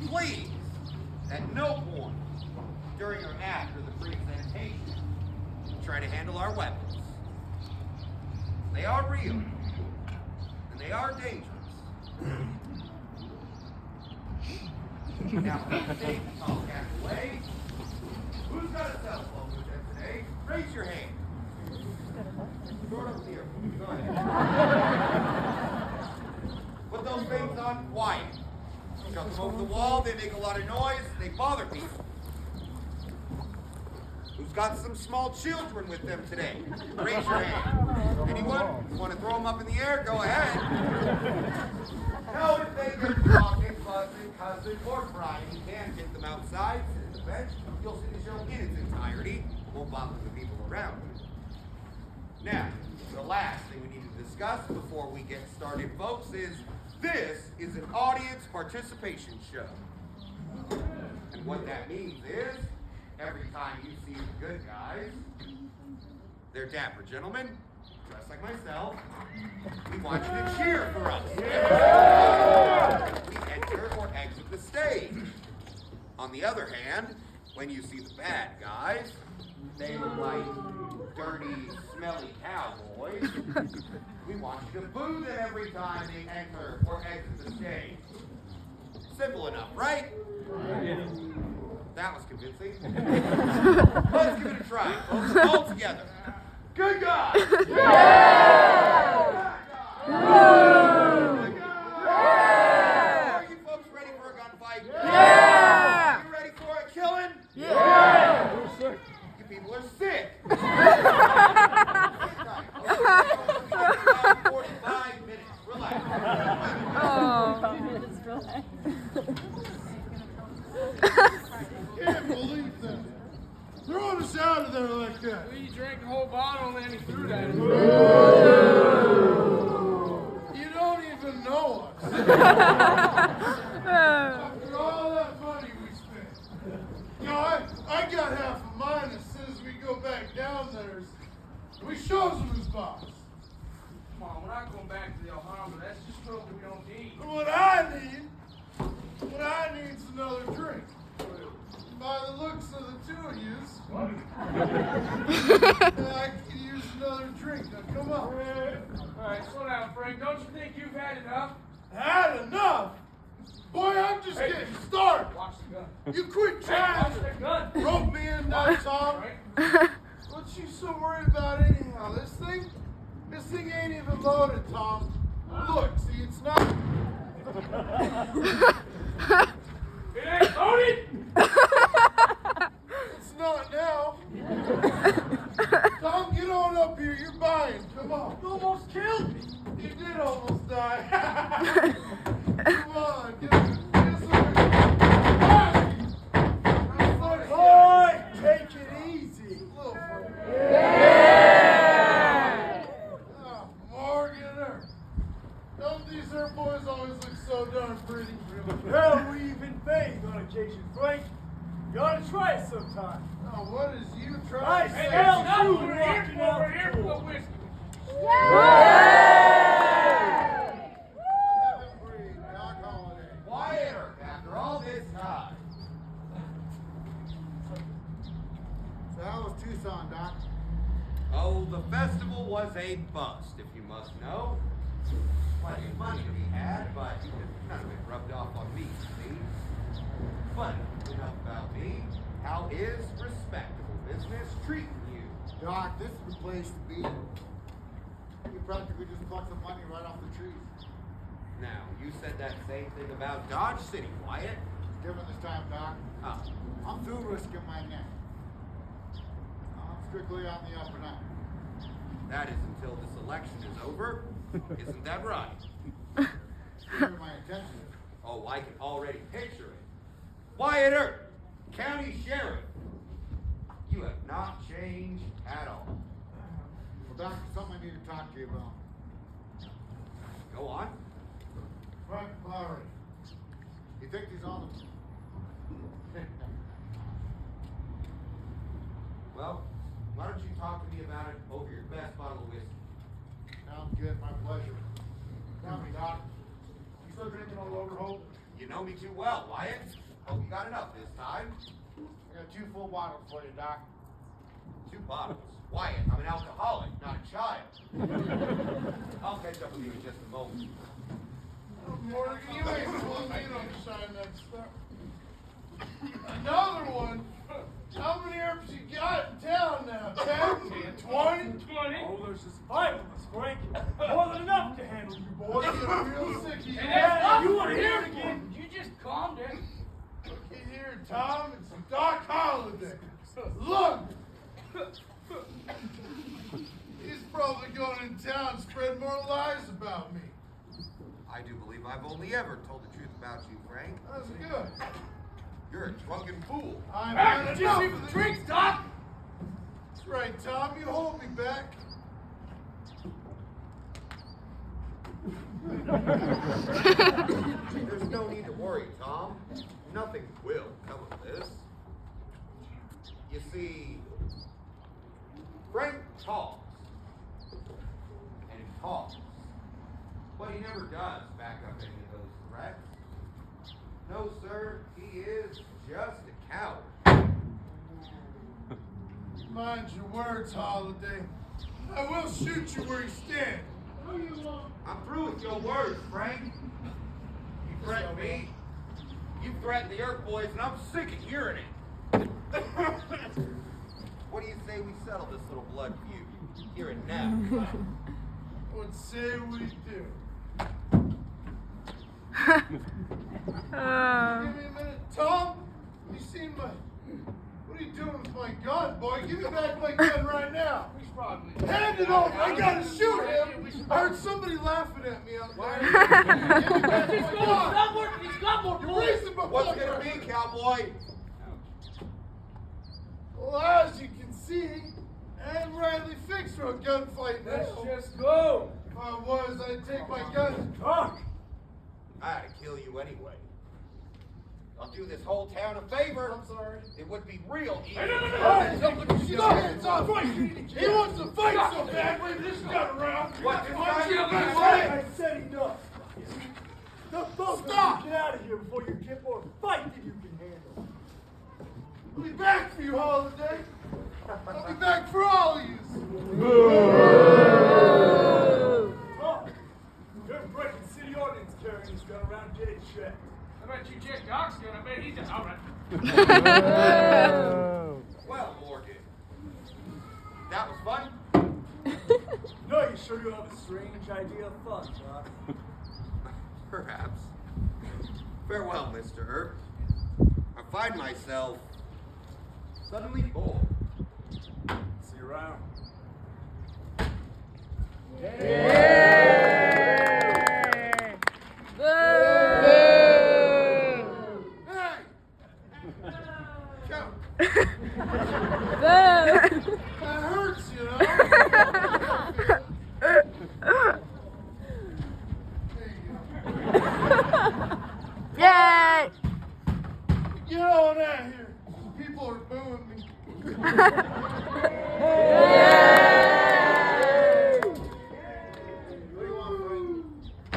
Please, at no point during or after the presentation, try to handle our weapons. They are real, and they are dangerous. Now, take the tall cat away. Who's got a cell phone with them today? Raise your hand. Short up here. Go ahead. Put those things on quiet. Shove them over the wall, they make a lot of noise, they bother people. Who's got some small children with them today? Raise your hand. Anyone? Want to throw them up in the air? Go ahead. No, if they get talking, fussing, cussing, or crying, you can get them outside, sit in the bench. You'll see the show in its entirety. Won't bother the people around you. Now, the last thing we need to discuss before we get started, folks, is this is an audience participation show. And what that means is, every time you see the good guys, they're dapper gentlemen, dressed like myself, we want you to cheer for us. We enter or exit the stage. On the other hand, when you see the bad guys, they look like dirty, smelly cowboys. We want you to boo them every time they enter or exit the stage. Simple enough, right? That was convincing. Let's give it a try, folks. All together. Good guys! Yeah! Good guys! Yeah! Are you folks ready for a gunfight? Yeah! Are you ready for a killing? Yeah! You people are sick. 45 minutes. Relax. Relax. Can't believe that. Throwing us out of there like that. Well, you drank a whole bottle and then he threw that. You don't even know us. After all that money we spent. You know, I got half of mine as soon as we go back down there. We shows them who's boss. Come on, we're not going back to the Alhambra. That's just stuff we don't need. What I need is another drink. By the looks of the two of yous, I could use another drink. Now come on. All right, slow down, Frank. Don't you think you've had enough? Had enough? Boy, I'm just getting started. Watch the gun. You quit Watch trying the gun. to rope me in now, Tom. Right? What you so worried about anyhow? This thing ain't even loaded, Tom. Look, see, it's not. It ain't loaded! It's not now. Tom, get on up here. You're buying. Come on. You almost killed me. You did almost die. Come on. Get us over here. Boy, take it easy. Yeah! Oh, Morgan, don't these her boys always look so darn pretty? Hell, we even bathe on occasion, Frank. You ought to try it sometime. Oh, what is you trying to Nice say? hell, Now you we're rocking out here the for door. whiskey. Quieter after all this time. So how was Tucson, Doc? Oh, the festival was a bust, if you must know. Plenty of money to be had, but none of it rubbed off on me, see? But enough about me. How is respectable business treating you? Doc, this is the place to be. You practically just plucked the money right off the trees. Now, you said that same thing about Dodge City, Wyatt. Different this time, Doc. Oh, I'm through risking my neck. I'm strictly on the up and up. that is until this election is over. Isn't that right? Here my intention. Oh, I can already picture it. Wyatt Earp, County Sheriff. You have not changed at all. Well, Doc, there's something I need to talk to you about. Go on. Frank Lowry. You think he's on the... Well, why don't you talk to me about it over your best bottle of whiskey? Sounds good, my pleasure. Tell me, Doc, you still drinking on Overholt? You know me too well, Wyatt. Hope you got enough this time. I got 2 full bottles for you, Doc. 2 bottles. Wyatt, I'm an alcoholic, not a child. I'll catch up with you in just a moment. Morgan, you ain't the one you don't sign that stuff. Another one? How many herbs you got in town now? 10? 20? Oh, there's just 5 of us, Frank. More than enough to handle you boys. You're real sick. Yeah, you want to hear it again? You just calm down. Look here, Tom. It's Doc Holliday. Look! He's probably going in town and spread more lies about me. I do believe I've only ever told the truth about you, Frank. That's good. You're a drunken fool. I've Back had to enough you of for it. drinks, Doc. That's right, Tom. You hold me back. There's no need to worry, Tom. Nothing will come of this. You see, Frank talks. And he talks. But he never does back up any of those threats. No, sir, he is just a coward. Mind your words, Holiday. I will shoot you where you stand. I'm through with your words, Frank. You threaten me. You threaten the Earth Boys, and I'm sick of hearing it. What do you say we settle this little blood feud here and now? What say we do? Give me a minute. Tom, you seen my... What are you doing with my gun, boy? Give me back my gun right now. We should probably. Hand it over. I gotta shoot him. I heard somebody laughing at me out there. Give me back my gun. He's got more You're raising my What's blood gonna pressure. be, cowboy? Well, as you can see, I ain't rightly fixed for a gunfight Let's now. just go. If I was, I'd take my gun and Talk. I had to kill you anyway. I'll do this whole town a favor. I'm sorry. It would be real easy. Hey, no. Hands off. He wants to fight so bad, bring this gun around. What, this guy you gonna be gonna fighting? I said enough. Both of you Stop. get out of here before you get more fight than you can handle. I'll be back for you, Holiday. I'll be back for all of you. Talk. You're breaking city ordinance carrying this gun around. Get it checked. How about you check Doc's gun? I bet he's all right. Well, Morgan, that was fun. No, you sure you have a strange idea of fun, Doc? Perhaps. Farewell, Mr. Earp. I find myself suddenly bored. See you around. Hey! Come. That hurts, you know. There you go. Yay! Get on out here. People are booing me. What do you want, Frank? I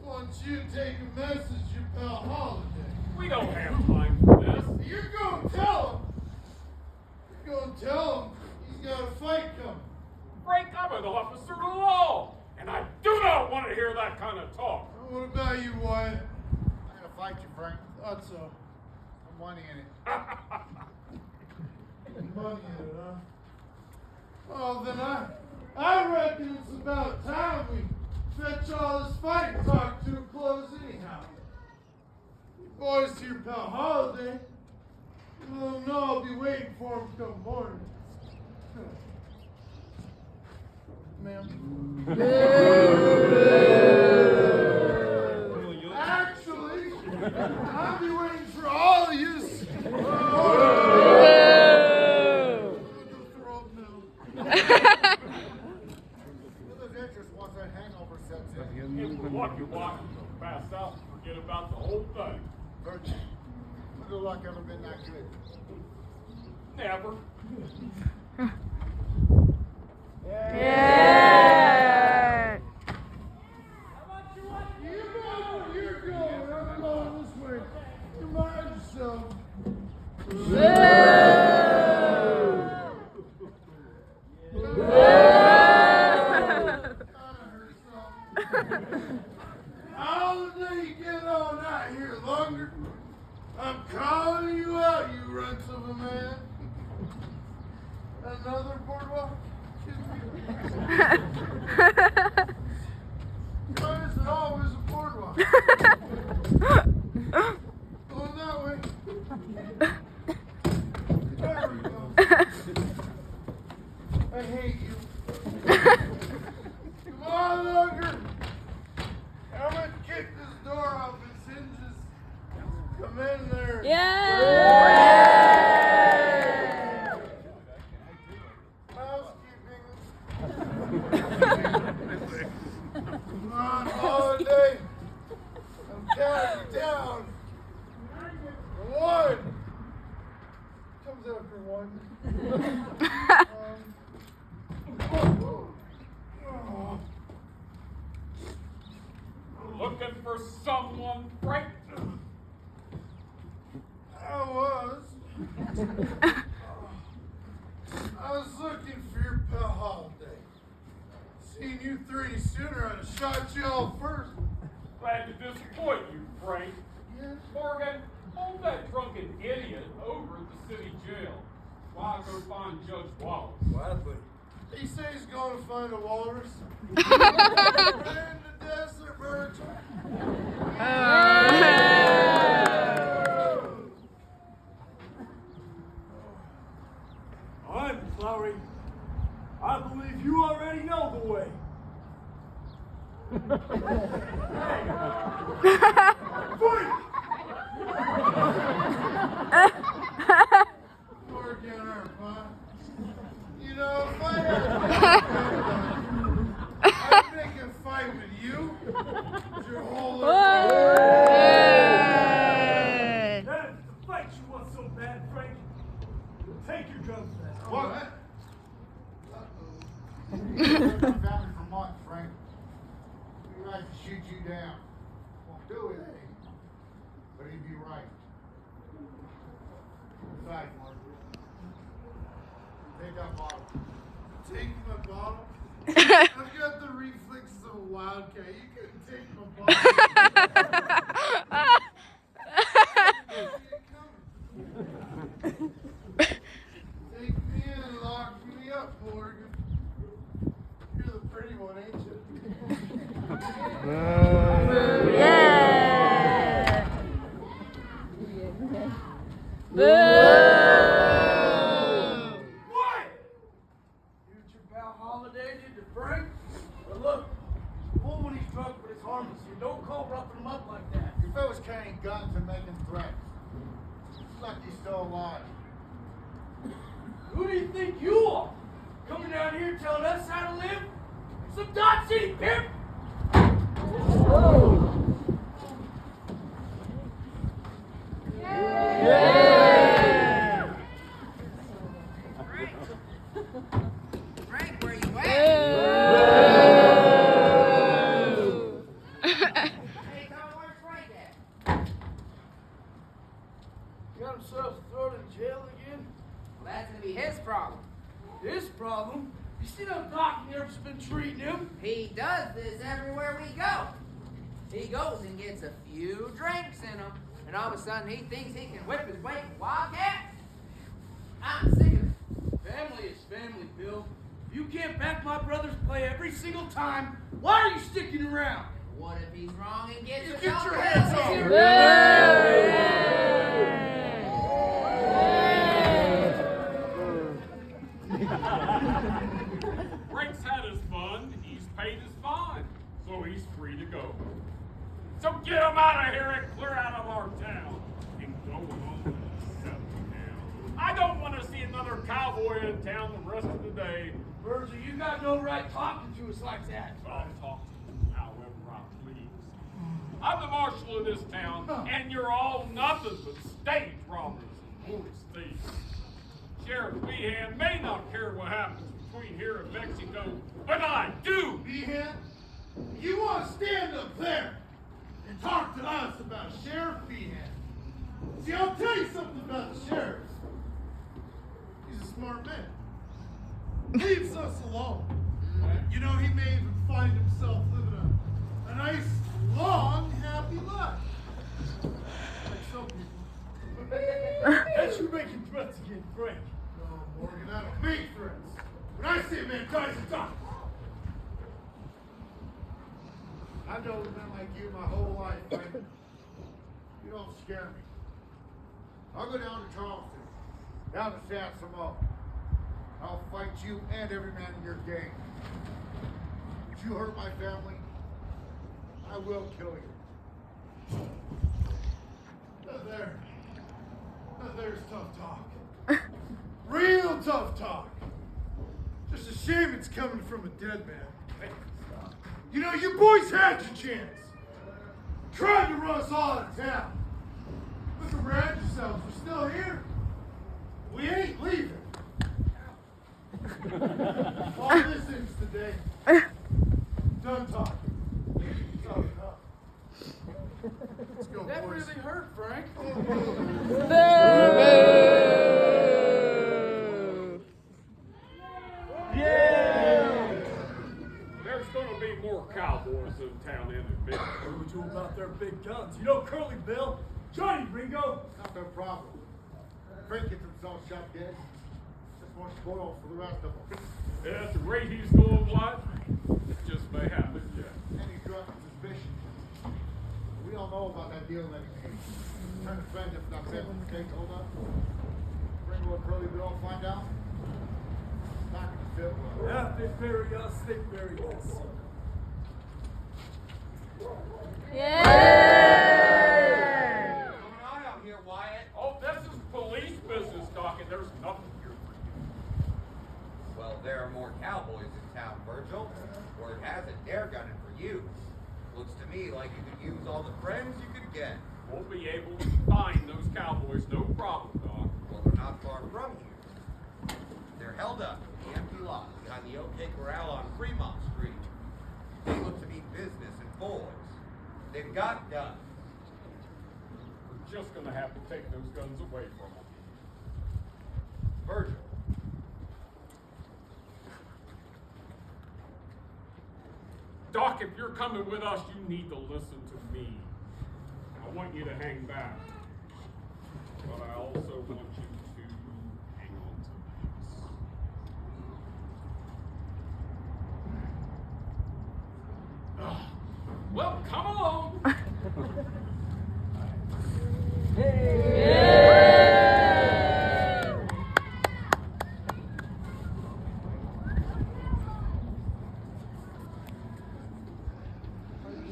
want you to take a message to your pal Holiday. We don't have time for this. You're going to tell him. You're going to tell him he's got a fight coming. Frank, I'm an officer of the law, and I do not want to hear that kind of talk. What about you, Wyatt? I'm gonna fight you, Frank. Thought so. I'm money in it. Money in it, huh? Oh, then I reckon it's about time we fetch all this fight talk to a close anyhow. You boys to your pal Holiday. You let 'em know I'll be waiting for him come morning. Ma'am. Actually, I'll be waiting for all of you. Lose interest once that hangover sets in. If we're lucky, you'll pass out and forget about the whole thing. Virgin. Good luck ever been that good. Never. Yay! You know where you're going. longer. I'm calling you out, you runts of a man. Another boardwalk? Why is it always a boardwalk? Going that way. There we go. I hate you. Come on, Lugger. I'm gonna kick this door off its hinges. Come in there. Housekeeping. Come on, holiday. I'm counting down. One. Comes after one. Looking for someone, Frank? I was looking for your pal Holiday. Seen you three any sooner, I'd have shot you all first. Glad to disappoint you, Frank. Yes. Morgan, hold that drunken idiot over at the city jail while I go find Judge Wallace. He says he's going to find a walrus. Right in the desert, Virgil. All right, Miss Lowry. I believe you already know the way. Morgan, our pie. You know, if I had I'd make a fight with you. Your whole That is the fight you want so bad, Frank. Take your guns back. What? You've been family for months, Frank. We'd like to shoot you down. Won't do it, but he'd be right. Besides, Mark, take that bottle. Take my bottle? I've got the reflexes of a wildcat. You couldn't take my bottle. Take me in and lock me up, Morgan. You're the pretty one, ain't you? What? You and your pal Holiday did to Frank? Well, look, he's full when he's drunk, but it's harmless. You don't call roughing him up like that. Your fellas carrying guns and making threats. It's like he's still alive. Who do you think you are? Coming down here telling us how to live? Some Dodge City pimp? Frank, where you at? Hey, Tom, where's Frank at? Got himself thrown in jail again? Well, that's gonna be his problem. His problem? You see how Doc Nerf's been treating him? He does this everywhere we go. He goes and gets a few drinks in him, and all of a sudden he thinks he can whip his weight with Wildcat. I'm sick of it. Family is family, Bill. If you can't back my brother's play every single time, why are you sticking around? What if he's wrong and gets You a get belt your to hands the off. zero? Frank's had his fun, he's paid his fine, so he's free to go. So get him out of here and clear out of our town and go home and settle down. I don't want to see another cowboy in town the rest of the day. Virgil, you got no right talking to us like that. I'll talk to you however I please. I'm the marshal of this town, and you're all nothing but stage robbers and police thieves. Sheriff Behan may not care what happens between here and Mexico, but I do. Behan, you want to stand up there and talk to us about Sheriff Behan. See, I'll tell you something about the sheriff. He's a smart man. Leaves us alone. You know, he may even find himself living a nice, long, happy life. again, Frank. No, Morgan, I don't make threats. When I see a man dies, it's done. I've known men like you my whole life, Frank. You don't scare me. I'll go down to Charleston, down to San Simone. I'll fight you and every man in your gang. If you hurt my family, I will kill you. There's tough talk. Real tough talk. Just a shame it's coming from a dead man. You know, you boys had your chance. Tried to run us all out of town. Look around yourselves, we're still here. We ain't leaving. All this is today. Done talking. Tough enough. Let's go, That boys. really hurt, Frank. There's gonna be more cowboys in town in a bit. What would you about their big guns? You know Curly Bill, Johnny Ringo. Not no problem. Frank gets himself shot dead. Just more spoil for the rest of them. At the rate he's going, what? It just may happen, yeah. And he's dropping suspicion. We all know about that deal that he made. Trying to friend if not bad mistake, hold up. Ringo and Curly Bill find out. It's not gonna fit well. Yeah, if they bury us, they bury us. What's going on out here, Wyatt? Oh, this is police business talking. There's nothing here for you. Well, there are more cowboys in town, Virgil. Word has it, they're gunning for you. Looks to me like you could use all the friends you could get. We'll be able to find those cowboys, no problem, Doc. Well, they're not far from here. They're held up in the empty lot behind the OK Corral on Fremont Street. They look to be business and boys. They've got guns. We're just gonna have to take those guns away from them. Virgil. Doc, if you're coming with us, you need to listen to me. I want you to hang back. But I also want you to hang on to this. Well, come along.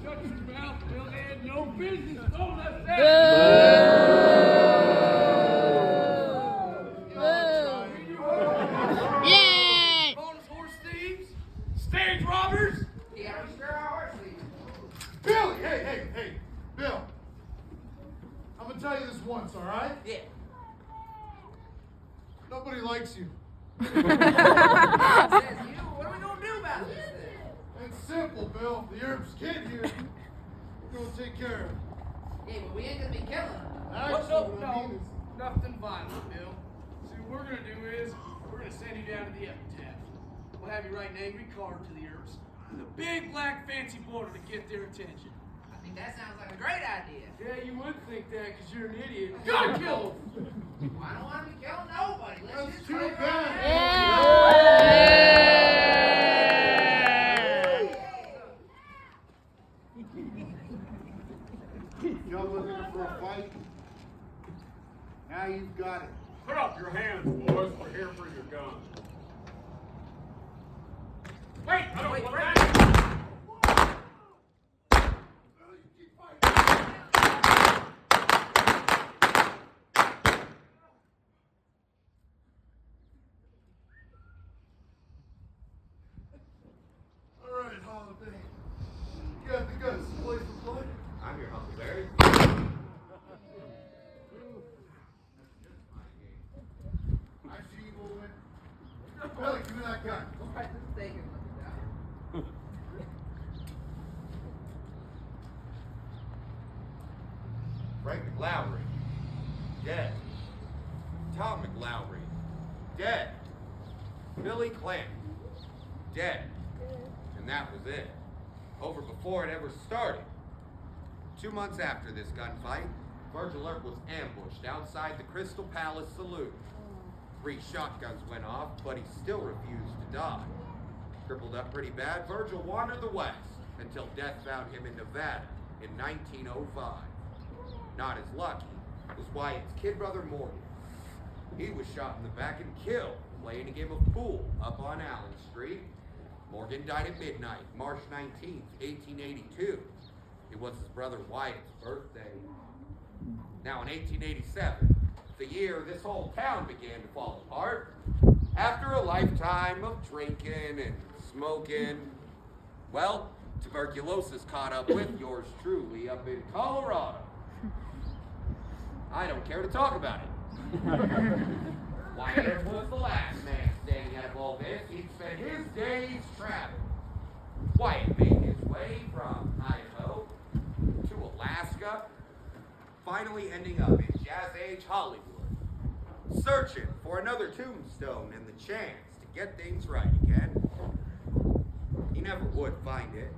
Shut your mouth, Bill. They had no business throwing us out. Calling us horse thieves, stage robbers. Yeah, we sure are sleeping. Billy, hey, Bill. I'm gonna tell you this once, all right? Yeah. Nobody likes you. Says you. What are we gonna do about this thing? It's simple, Bill. The herbs get here. We're gonna take care of it. Yeah, but we ain't gonna be killing them. Actually, No, what I mean is, nothing violent, Bill. See, what we're gonna do is we're gonna send you down to the epitaph. We'll have you write an angry card to the herbs with a big black fancy border to get their attention. I think that sounds like a great idea. Yeah, you would think that because you're an idiot. Gotta kill them. Well, I don't want to be killing nobody. Let's that's just too play bad. Y'all looking for a fight? Now you've got it. Put up your hands, boys. We're here for your guns. Wait, I don't Wait, want Frank. that. All right, Holiday. You got the guts to play for blood? I'm your Huckleberry. I see you moving. Billy, give me that gun. Let's try this steak and look it down. Frank McLowry, dead. Tom McLowry, dead. Billy Clanton, dead. And that was it. Over before it ever started. 2 months after this gunfight, Virgil Earp was ambushed outside the Crystal Palace Saloon. 3 shotguns went off, but he still refused to die. Crippled up pretty bad, Virgil wandered the west until death found him in Nevada in 1905. Not as lucky was Wyatt's kid brother Morgan. He was shot in the back and killed playing a game of pool up on Allen Street. Morgan died at midnight, March 19th, 1882. It was his brother Wyatt's birthday. Now in 1887, the year this whole town began to fall apart, after a lifetime of drinking and smoking, well, tuberculosis caught up with yours truly up in Colorado. I don't care to talk about it. Wyatt was the last man standing out of all this. He'd spent his days traveling. Wyatt made his way from Idaho to Alaska, finally ending up in Jazz Age Hollywood, searching for another tombstone and the chance to get things right again. He never would find it.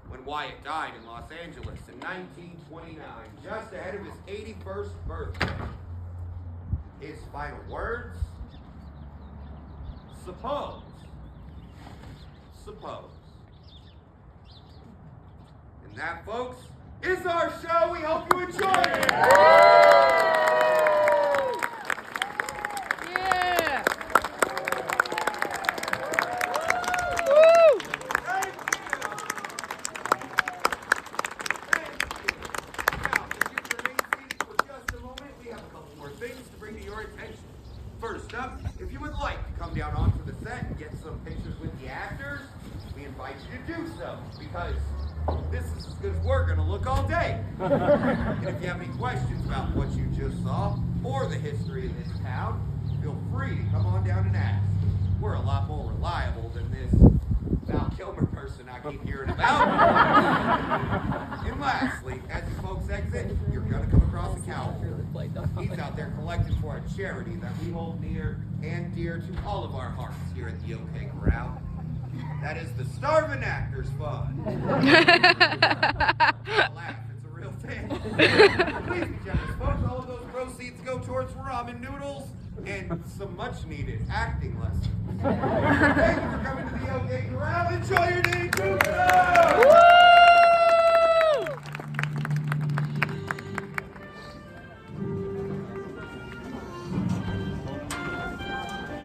When Wyatt died in Los Angeles in 1929, just ahead of his 81st birthday, his final words, suppose. And that, folks, is our show. We hope you enjoy it. Yeah. Thank you. Now, if you remain seated for just a moment, we have a couple more things to bring to your attention. First up, if you would like to come down onto the set and get some pictures with the actors, we invite you to do so, because this is as good as we're going to look all day. And if you have any questions about what you just saw or the history of this town, feel free to come on down and ask. We're a lot more reliable than this Val Kilmer person I keep hearing about. And lastly, as you folks exit, you're going to come across a cowboy. He's out there collecting for a charity that we hold near and dear to all of our hearts here at the OK Corral. That is the Starving Actors Fund. Don't laugh, it's a real thing. Please be generous, folks. All of those proceeds go towards ramen noodles and some much-needed acting lessons. Thank you for coming to the OK Corral. Enjoy your day, Jupiter!